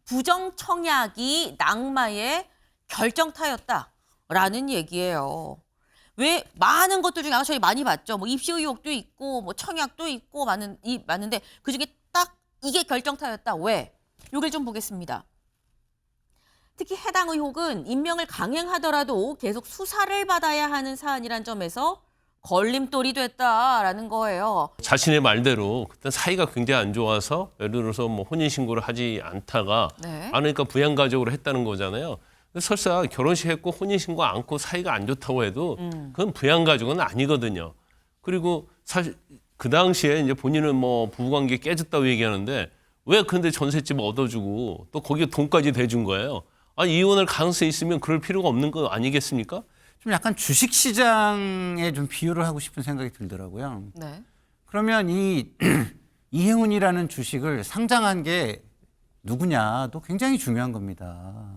부정청약이 낙마의 결정타였다라는 얘기예요. 왜 많은 것들 중에 저희 많이 봤죠. 뭐 입시 의혹도 있고 뭐 청약도 있고 많은데 그중에 딱 이게 결정타였다. 왜? 요걸 좀 보겠습니다. 특히 해당 의혹은 임명을 강행하더라도 계속 수사를 받아야 하는 사안이란 점에서 걸림돌이 됐다라는 거예요. 자신의 말대로 그때 사이가 굉장히 안 좋아서 예를 들어서 뭐 혼인신고를 하지 않다가 네. 안 하니까 부양가족으로 했다는 거잖아요. 설사 결혼식 했고 혼인신고 않고 사이가 안 좋다고 해도 그건 부양가족은 아니거든요. 그리고 사실 그 당시에 이제 본인은 뭐 부부관계 깨졌다고 얘기하는데 왜 근데 전셋집 얻어주고 또 거기에 돈까지 대준 거예요. 아니 이혼할 가능성이 있으면 그럴 필요가 없는 거 아니겠습니까? 좀 약간 주식시장에 좀 비유를 하고 싶은 생각이 들더라고요. 네. 그러면 이 이혜훈이라는 주식을 상장한 게 누구냐도 굉장히 중요한 겁니다.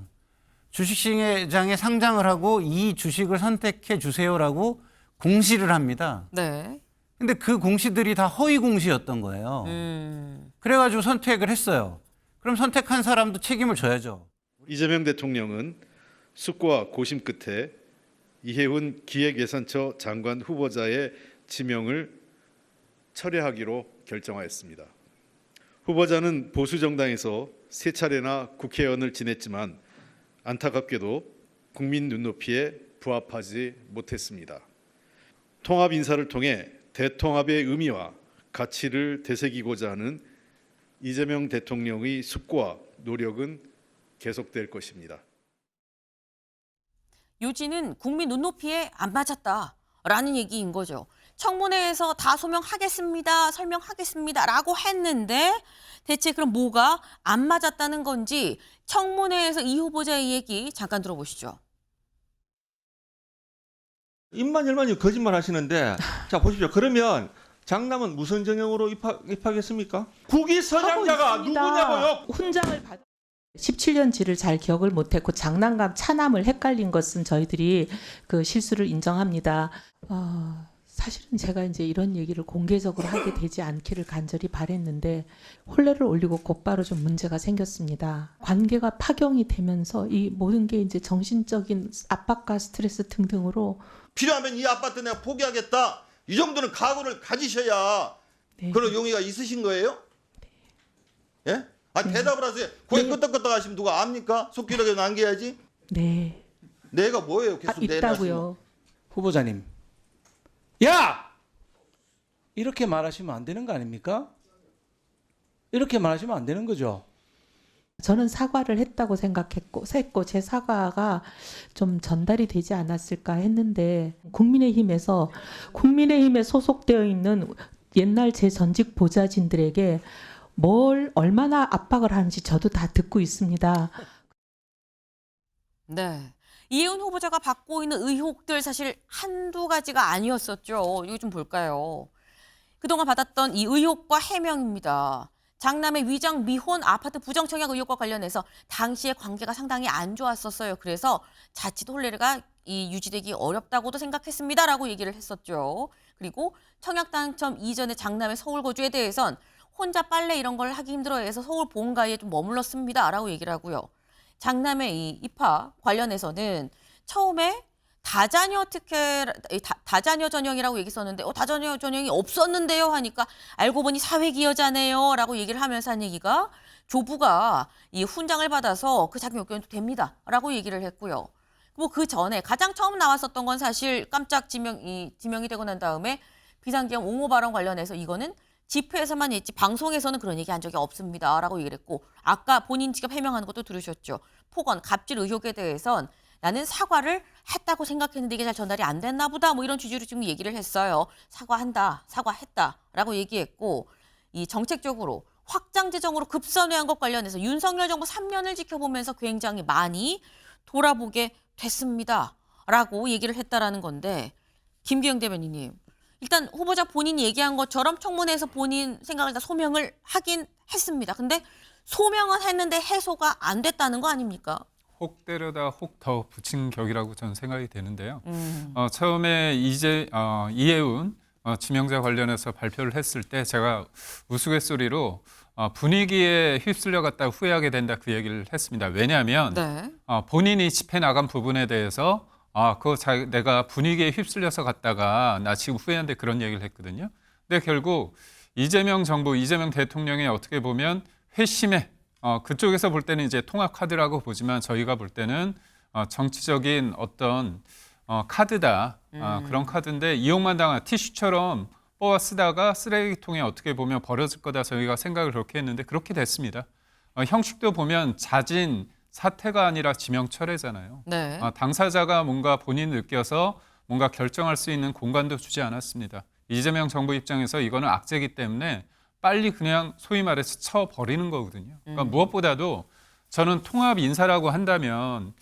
주식시장에 상장을 하고 이 주식을 선택해 주세요라고 공시를 합니다. 네. 근데 그 공시들이 다 허위 공시였던 거예요. 그래가지고 선택을 했어요. 그럼 선택한 사람도 책임을 져야죠. 이재명 대통령은 숙고와 고심 끝에 이혜훈 기획예산처 장관 후보자의 지명을 철회하기로 결정하였습니다. 후보자는 보수 정당에서 세 차례나 국회의원을 지냈지만 안타깝게도 국민 눈높이에 부합하지 못했습니다. 통합 인사를 통해 대통합의 의미와 가치를 되새기고자 하는 이재명 대통령의 숙고와 노력은 계속될 것입니다. 요지는 국민 눈높이에 안 맞았다라는 얘기인 거죠. 청문회에서 다 소명하겠습니다, 설명하겠습니다라고 했는데 대체 그럼 뭐가 안 맞았다는 건지 청문회에서 이 후보자의 얘기 잠깐 들어보시죠. 입만 열만 거짓말 하시는데 자 보십시오. 그러면 장남은 무슨 전형으로 입학했습니까? 국위 선양자가 누구냐고요? 훈장을 받 17년지를 잘 기억을 못했고 장난감 차남을 헷갈린 것은 저희들이 그 실수를 인정합니다. 사실은 제가 이제 이런 얘기를 공개적으로 하게 되지 않기를 간절히 바랬는데 혼례를 올리고 곧바로 좀 문제가 생겼습니다. 관계가 파경이 되면서 이 모든 게 이제 정신적인 압박과 스트레스 등등으로 필요하면 이 아파트 내가 포기하겠다. 이 정도는 각오를 가지셔야 네. 그런 용의가 있으신 거예요? 네. 예? 대답을 하세요. 고개 네. 끄덕끄덕 하시면 누가 압니까? 속기록에 남겨야지. 네. 내가 뭐예요? 계속 있다고요. 후보자님, 야! 이렇게 말하시면 안 되는 거 아닙니까? 이렇게 말하시면 안 되는 거죠. 저는 사과를 했다고 생각했고 제 사과가 좀 전달이 되지 않았을까 했는데 국민의힘에 소속되어 있는 옛날 제 전직 보좌진들에게 뭘 얼마나 압박을 하는지 저도 다 듣고 있습니다. 네. 이혜훈 후보자가 받고 있는 의혹들 사실 한두 가지가 아니었었죠. 이거 좀 볼까요? 그동안 받았던 이 의혹과 해명입니다. 장남의 위장 미혼 아파트 부정청약 의혹과 관련해서 당시의 관계가 상당히 안 좋았었어요. 그래서 자칫 혼례가 유지되기 어렵다고도 생각했습니다라고 얘기를 했었죠. 그리고 청약 당첨 이전의 장남의 서울 거주에 대해선 혼자 빨래 이런 걸 하기 힘들어해서 서울 본가에 좀 머물렀습니다라고 얘기를 하고요. 장남의 이 입학 관련해서는 처음에 다자녀 전형이라고 얘기했었는데 다자녀 전형이 없었는데요 하니까 알고 보니 사회기여자네요 라고 얘기를 하면서 한 얘기가 조부가 이 훈장을 받아서 그 자격 요건도 됩니다 라고 얘기를 했고요. 뭐 그 전에 가장 처음 나왔었던 건 사실 깜짝 지명이 되고 난 다음에 비상계엄 옹호 발언 관련해서 이거는 집회에서만 했지 방송에서는 그런 얘기 한 적이 없습니다 라고 얘기를 했고 아까 본인 직접 해명하는 것도 들으셨죠. 폭언, 갑질 의혹에 대해선 나는 사과를 했다고 생각했는데 이게 잘 전달이 안 됐나 보다 뭐 이런 취지로 지금 얘기를 했어요. 사과했다라고 얘기했고 이 정책적으로 확장 재정으로 급선회한 것 관련해서 윤석열 정부 3년을 지켜보면서 굉장히 많이 돌아보게 됐습니다라고 얘기를 했다라는 건데 김규영 대변인님 일단 후보자 본인이 얘기한 것처럼 청문회에서 본인 생각을 다 소명을 하긴 했습니다. 근데 소명은 했는데 해소가 안 됐다는 거 아닙니까? 혹 때려다 혹 더 붙인 격이라고 저는 생각이 되는데요. 처음에 이혜훈 지명자 관련해서 발표를 했을 때 제가 우스갯소리로 분위기에 휩쓸려 갔다 후회하게 된다 그 얘기를 했습니다. 왜냐하면 네. 본인이 집회 나간 부분에 대해서 내가 분위기에 휩쓸려서 갔다가 나 지금 후회한데 그런 얘기를 했거든요. 근데 결국 이재명 정부, 이재명 대통령이 어떻게 보면 회심의 그쪽에서 볼 때는 이제 통합 카드라고 보지만 저희가 볼 때는 정치적인 어떤 카드다. 그런 카드인데 이용만 당한 티슈처럼 뽑아 쓰다가 쓰레기통에 어떻게 보면 버려질 거다 저희가 생각을 그렇게 했는데 그렇게 됐습니다. 형식도 보면 자진 사퇴가 아니라 지명철회잖아요. 네. 당사자가 뭔가 본인 느껴서 뭔가 결정할 수 있는 공간도 주지 않았습니다. 이재명 정부 입장에서 이거는 악재이기 때문에 빨리 그냥 소위 말해서 쳐버리는 거거든요. 그러니까 무엇보다도 저는 통합 인사라고 한다면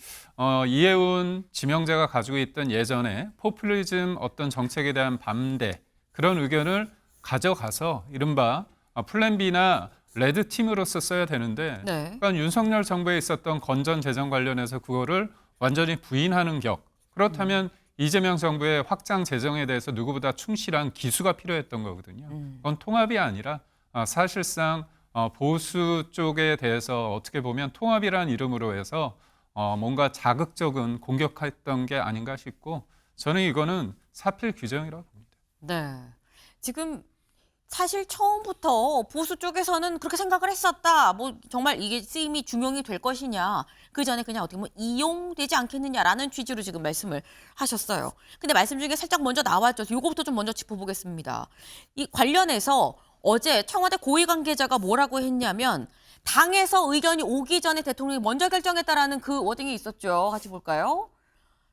이해운 지명자가 가지고 있던 예전에 포퓰리즘 어떤 정책에 대한 반대 그런 의견을 가져가서 이른바 플랜 B나 레드 팀으로서 써야 되는데 네. 그러니까 윤석열 정부에 있었던 건전 재정 관련해서 그거를 완전히 부인하는 격. 그렇다면 이재명 정부의 확장 재정에 대해서 누구보다 충실한 기수가 필요했던 거거든요. 그건 통합이 아니라 사실상 보수 쪽에 대해서 어떻게 보면 통합이라는 이름으로 해서 뭔가 자극적인 공격했던 게 아닌가 싶고 저는 이거는 사필 규정이라고 봅니다. 네. 지금 사실 처음부터 보수 쪽에서는 그렇게 생각을 했었다. 뭐 정말 이게 쓰임이 중용이 될 것이냐. 그 전에 그냥 어떻게 보면 이용되지 않겠느냐라는 취지로 지금 말씀을 하셨어요. 근데 말씀 중에 살짝 먼저 나왔죠. 요거부터 좀 먼저 짚어보겠습니다. 이 관련해서 어제 청와대 고위 관계자가 뭐라고 했냐면 당에서 의견이 오기 전에 대통령이 먼저 결정했다라는 그 워딩이 있었죠. 같이 볼까요?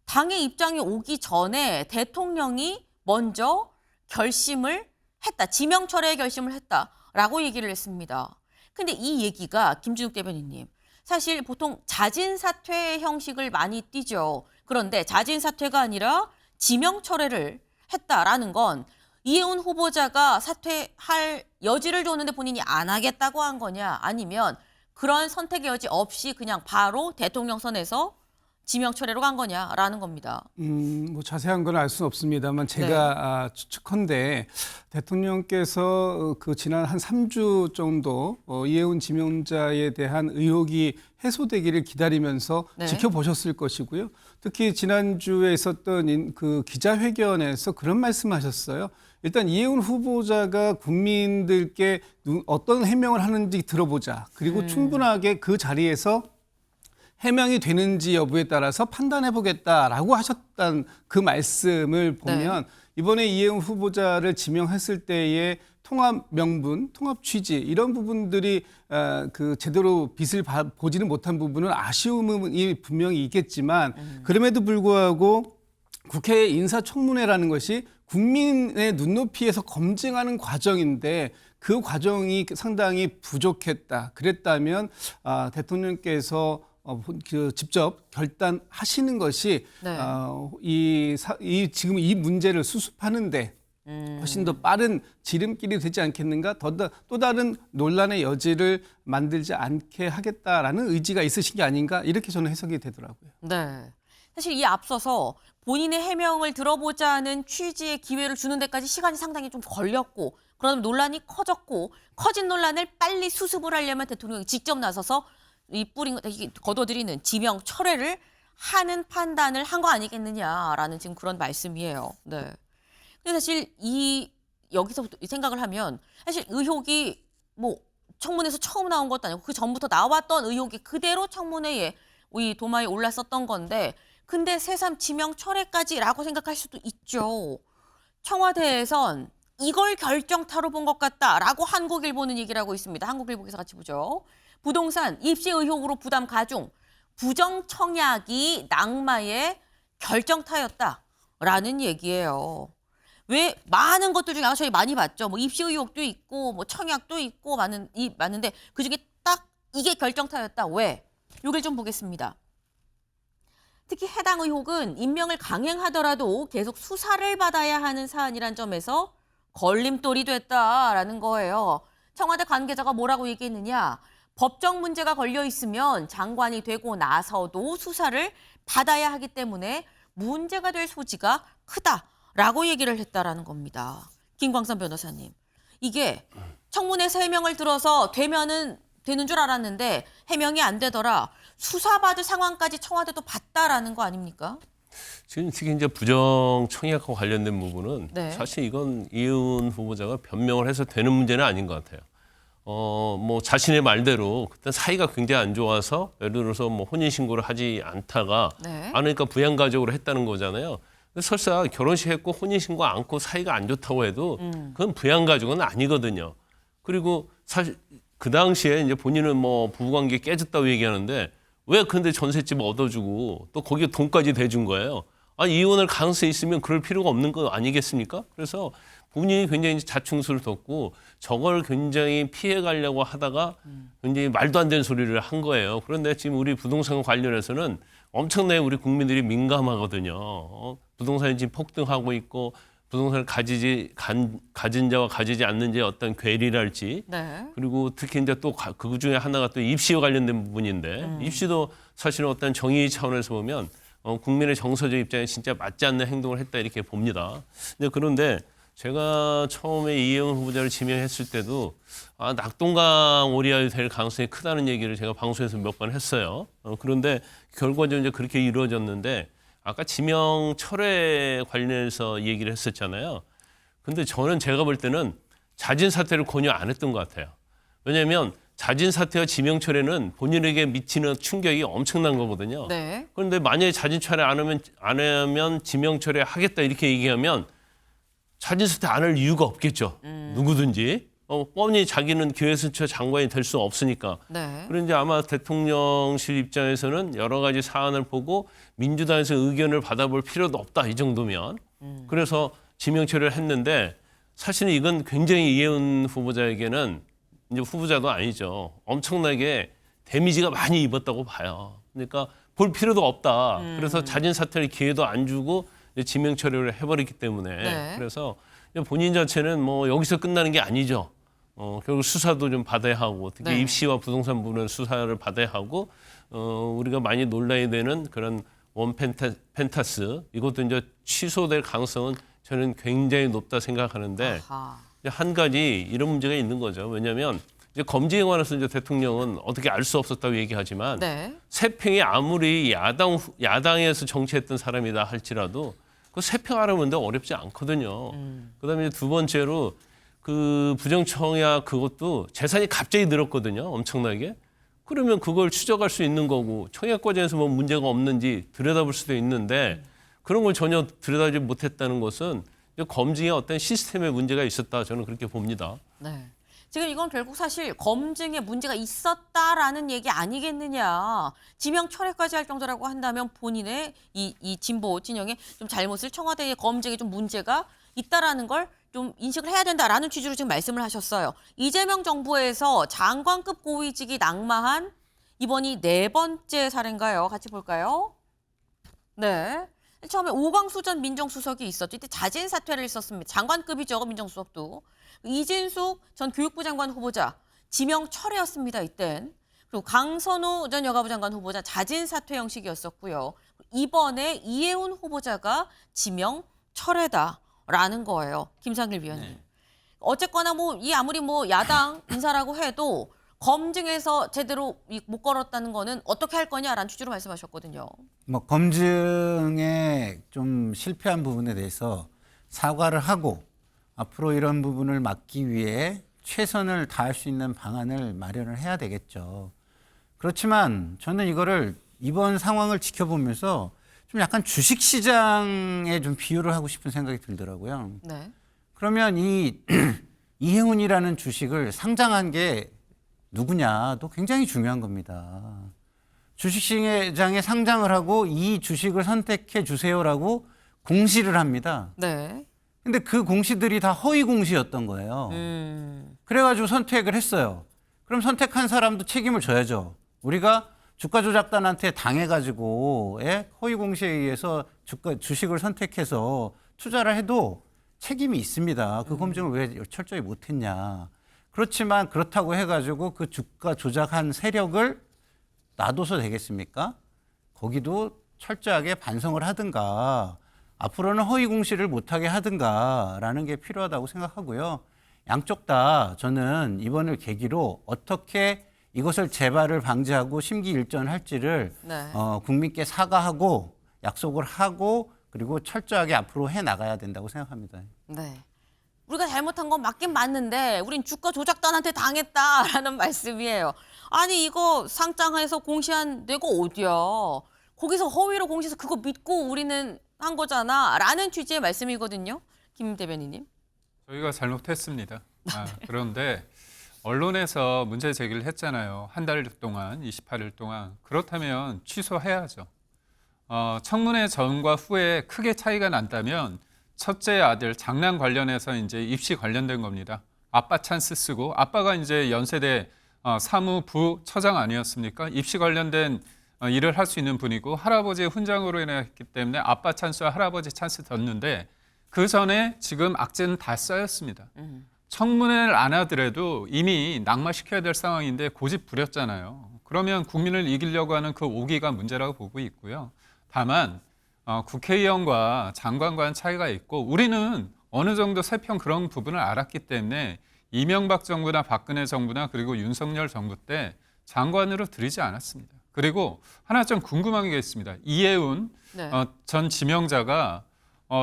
당의 입장이 오기 전에 대통령이 먼저 결심을 했다. 지명철회의 결심을 했다라고 얘기를 했습니다. 근데 이 얘기가 김준욱 대변인님 사실 보통 자진사퇴 형식을 많이 띠죠. 그런데 자진사퇴가 아니라 지명철회를 했다라는 건 이해운 후보자가 사퇴할 여지를 줬는데 본인이 안 하겠다고 한 거냐 아니면 그런 선택의 여지 없이 그냥 바로 대통령 선에서 지명철회로 간 거냐라는 겁니다. 뭐 자세한 건 알 수는 없습니다만 제가 추측컨대 대통령께서 그 지난 한 3주 정도 이해운 지명자에 대한 의혹이 해소되기를 기다리면서 지켜보셨을 것이고요. 특히 지난주에 있었던 그 기자회견에서 그런 말씀하셨어요. 일단 이해운 후보자가 국민들께 어떤 해명을 하는지 들어보자. 그리고 충분하게 그 자리에서 해명이 되는지 여부에 따라서 판단해보겠다라고 하셨던 그 말씀을 보면 이번에 이해운 후보자를 지명했을 때의 통합 명분, 통합 취지 이런 부분들이 그 제대로 빛을 보지는 못한 부분은 아쉬움이 분명히 있겠지만 그럼에도 불구하고 국회 인사청문회라는 것이 국민의 눈높이에서 검증하는 과정인데 그 과정이 상당히 부족했다. 그랬다면 대통령께서 직접 결단하시는 것이 지금 이 문제를 수습하는데 훨씬 더 빠른 지름길이 되지 않겠는가? 또 다른 논란의 여지를 만들지 않게 하겠다라는 의지가 있으신 게 아닌가? 이렇게 저는 해석이 되더라고요. 네. 사실 이 앞서서 본인의 해명을 들어보자는 취지의 기회를 주는 데까지 시간이 상당히 좀 걸렸고 그러면 논란이 커졌고 커진 논란을 빨리 수습을 하려면 대통령이 직접 나서서 거둬들이는 지명 철회를 하는 판단을 한 거 아니겠느냐라는 지금 그런 말씀이에요. 네. 근데 사실 여기서부터 생각을 하면 사실 의혹이 뭐 청문회에서 처음 나온 것도 아니고 그 전부터 나왔던 의혹이 그대로 청문회에 이 도마에 올랐었던 건데 근데 새삼 지명 철회까지라고 생각할 수도 있죠. 청와대에선 이걸 결정타로 본 것 같다라고 한국일보는 얘기를 하고 있습니다. 한국일보에서 같이 보죠. 부동산 입시 의혹으로 부담 가중, 부정청약이 낙마의 결정타였다라는 얘기예요. 왜 많은 것들 중에 저희 많이 봤죠. 뭐 입시 의혹도 있고, 뭐 청약도 있고 많은데 그 중에 딱 이게 결정타였다. 왜? 이걸 좀 보겠습니다. 특히 해당 의혹은 임명을 강행하더라도 계속 수사를 받아야 하는 사안이란 점에서 걸림돌이 됐다라는 거예요. 청와대 관계자가 뭐라고 얘기했느냐? 법적 문제가 걸려 있으면 장관이 되고 나서도 수사를 받아야 하기 때문에 문제가 될 소지가 크다라고 얘기를 했다라는 겁니다. 김광선 변호사님. 이게 청문회에서 해명을 들어서 되면은 되는 줄 알았는데 해명이 안 되더라. 수사받을 상황까지 청와대도 봤다라는 거 아닙니까? 지금 특히 이제 부정 청약과 관련된 부분은 네. 사실 이건 이혜훈 후보자가 변명을 해서 되는 문제는 아닌 것 같아요. 뭐 자신의 말대로 그때 사이가 굉장히 안 좋아서 예를 들어서 뭐 혼인 신고를 하지 않다가 네. 않으니까 부양가족으로 했다는 거잖아요. 근데 설사 결혼식 했고 혼인 신고 않고 사이가 안 좋다고 해도 그건 부양가족은 아니거든요. 그리고 사실 그 당시에 이제 본인은 뭐 부부관계 깨졌다고 얘기하는데 왜 근데 전셋집 얻어주고 또 거기에 돈까지 대준 거예요. 이혼할 가능성이 있으면 그럴 필요가 없는 거 아니겠습니까? 그래서 본인이 굉장히 이제 자충수를 뒀고 저걸 굉장히 피해 가려고 하다가 굉장히 말도 안 되는 소리를 한 거예요. 그런데 지금 우리 부동산 관련해서는 엄청나게 우리 국민들이 민감하거든요. 부동산이 지금 폭등하고 있고 부동산을 가진 자와 가지지 않는 자의 어떤 괴리랄지 네. 그리고 특히 이제 또 그 중에 하나가 또 입시와 관련된 부분인데 입시도 사실은 어떤 정의 차원에서 보면 국민의 정서적 입장에 진짜 맞지 않는 행동을 했다 이렇게 봅니다. 그런데 제가 처음에 이혜훈 후보자를 지명했을 때도 낙동강 오리알이 될 가능성이 크다는 얘기를 제가 방송에서 몇 번 했어요. 그런데 결과적으로 이제 그렇게 이루어졌는데 아까 지명 철회 관련해서 얘기를 했었잖아요. 근데 저는 제가 볼 때는 자진 사퇴를 권유 안 했던 것 같아요. 왜냐하면 자진 사퇴와 지명 철회는 본인에게 미치는 충격이 엄청난 거거든요. 네. 그런데 만약에 자진 철회 안 하면 지명 철회 하겠다 이렇게 얘기하면 자진 사퇴 안 할 이유가 없겠죠. 누구든지. 뻔히 자기는 기획수처 장관이 될 수 없으니까. 네. 그런데 아마 대통령실 입장에서는 여러 가지 사안을 보고 민주당에서 의견을 받아볼 필요도 없다 이 정도면. 그래서 지명 처리를 했는데 사실은 이건 굉장히 이혜훈 후보자에게는 이제 후보자도 아니죠. 엄청나게 데미지가 많이 입었다고 봐요. 그러니까 볼 필요도 없다. 그래서 자진 사퇴를 기회도 안 주고 이제 지명 처리를 해버렸기 때문에 네. 그래서 본인 자체는 뭐 여기서 끝나는 게 아니죠. 결국 수사도 좀 받아야 하고 특히 네. 입시와 부동산 부분은 수사를 받아야 하고 우리가 많이 논란이 되는 그런 펜타스 이것도 이제 취소될 가능성은 저는 굉장히 높다 생각하는데 아하. 이제 한 가지 이런 문제가 있는 거죠. 왜냐하면 이제 검증에 관해서 이제 대통령은 어떻게 알 수 없었다고 얘기하지만 네. 세평이 아무리 야당에서 정치했던 사람이다 할지라도 그 세평 알아보는데 어렵지 않거든요. 그다음에 두 번째로 그 부정청약 그것도 재산이 갑자기 늘었거든요. 엄청나게. 그러면 그걸 추적할 수 있는 거고 청약 과정에서 뭐 문제가 없는지 들여다볼 수도 있는데 그런 걸 전혀 들여다보지 못했다는 것은 검증에 어떤 시스템에 문제가 있었다 저는 그렇게 봅니다. 네. 지금 이건 결국 사실 검증에 문제가 있었다라는 얘기 아니겠느냐. 지명 철회까지 할 정도라고 한다면 본인의 이 진보 진영의 좀 잘못을 청와대의 검증에 좀 문제가 있다라는 걸 좀 인식을 해야 된다라는 취지로 지금 말씀을 하셨어요. 이재명 정부에서 장관급 고위직이 낙마한 이번이 4번째 사례인가요? 같이 볼까요? 네. 처음에 오광수 전 민정수석이 있었죠. 이때 자진 사퇴를 했었습니다. 장관급이죠, 민정수석도. 이진숙 전 교육부 장관 후보자 지명 철회였습니다. 이땐. 그리고 강선우 전 여가부 장관 후보자 자진 사퇴 형식이었었고요. 이번에 이혜훈 후보자가 지명 철회다라는 거예요. 김상길 위원님. 네. 어쨌거나 이 아무리 야당 인사라고 해도 검증에서 제대로 못 걸었다는 거는 어떻게 할 거냐라는 취지로 말씀하셨거든요. 뭐 검증에 좀 실패한 부분에 대해서 사과를 하고 앞으로 이런 부분을 막기 위해 최선을 다할 수 있는 방안을 마련을 해야 되겠죠. 그렇지만 저는 이거를 이번 상황을 지켜보면서 좀 약간 주식시장에 좀 비유를 하고 싶은 생각이 들더라고요. 네. 그러면 이 이혜훈이라는 주식을 상장한 게 누구냐도 굉장히 중요한 겁니다. 주식시장에 상장을 하고 이 주식을 선택해 주세요라고 공시를 합니다. 네. 근데 그 공시들이 다 허위 공시였던 거예요. 그래가지고 선택을 했어요. 그럼 선택한 사람도 책임을 져야죠. 우리가 주가 조작단한테 당해가지고 허위 공시에 의해서 주식을 선택해서 투자를 해도 책임이 있습니다. 그 검증을 왜 철저히 못했냐. 그렇지만 그렇다고 해가지고 그 주가 조작한 세력을 놔둬서 되겠습니까? 거기도 철저하게 반성을 하든가 앞으로는 허위 공시를 못하게 하든가라는 게 필요하다고 생각하고요. 양쪽 다 저는 이번을 계기로 어떻게 이것을 재발을 방지하고 심기일전할지를 네. 국민께 사과하고 약속을 하고 그리고 철저하게 앞으로 해 나가야 된다고 생각합니다. 네. 우리가 잘못한 건 맞긴 맞는데 우린 주가 조작단한테 당했다라는 말씀이에요. 아니 이거 상장해서 공시한 데가 어디야. 거기서 허위로 공시해서 그거 믿고 우리는 한 거잖아 라는 취지의 말씀이거든요. 김 대변인님. 저희가 잘못했습니다. 그런데 언론에서 문제 제기를 했잖아요. 한 달 동안, 28일 동안. 그렇다면 취소해야죠. 청문회 전과 후에 크게 차이가 난다면 첫째 아들 장남 관련해서 이제 입시 관련된 겁니다. 아빠 찬스 쓰고 아빠가 이제 연세대 사무부 처장 아니었습니까? 입시 관련된 일을 할 수 있는 분이고 할아버지의 훈장으로 인했기 때문에 아빠 찬스와 할아버지 찬스 뒀는데 그 전에 지금 악재는 다 쌓였습니다. 청문회를 안 하더라도 이미 낙마시켜야 될 상황인데 고집 부렸잖아요. 그러면 국민을 이기려고 하는 그 오기가 문제라고 보고 있고요. 다만 국회의원과 장관과는 차이가 있고 우리는 어느 정도 세평 그런 부분을 알았기 때문에 이명박 정부나 박근혜 정부나 그리고 윤석열 정부 때 장관으로 들이지 않았습니다. 그리고 하나 좀 궁금한 게 있습니다. 이해운 네. 전 지명자가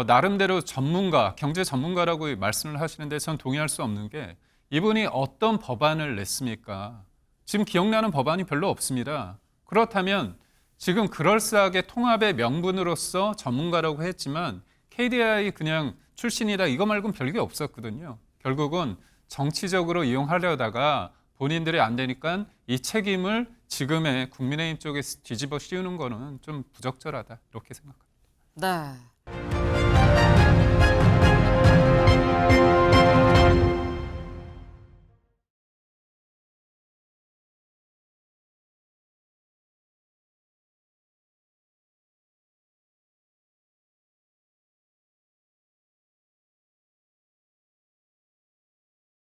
나름대로 전문가, 경제 전문가라고 말씀을 하시는데 전 동의할 수 없는 게 이분이 어떤 법안을 냈습니까? 지금 기억나는 법안이 별로 없습니다. 그렇다면 지금 그럴싸하게 통합의 명분으로서 전문가라고 했지만 KDI 그냥 출신이다 이거 말고는 별게 없었거든요. 결국은 정치적으로 이용하려다가 본인들이 안 되니까 이 책임을 지금의 국민의힘 쪽에 뒤집어 씌우는 거는 좀 부적절하다 이렇게 생각합니다. 네.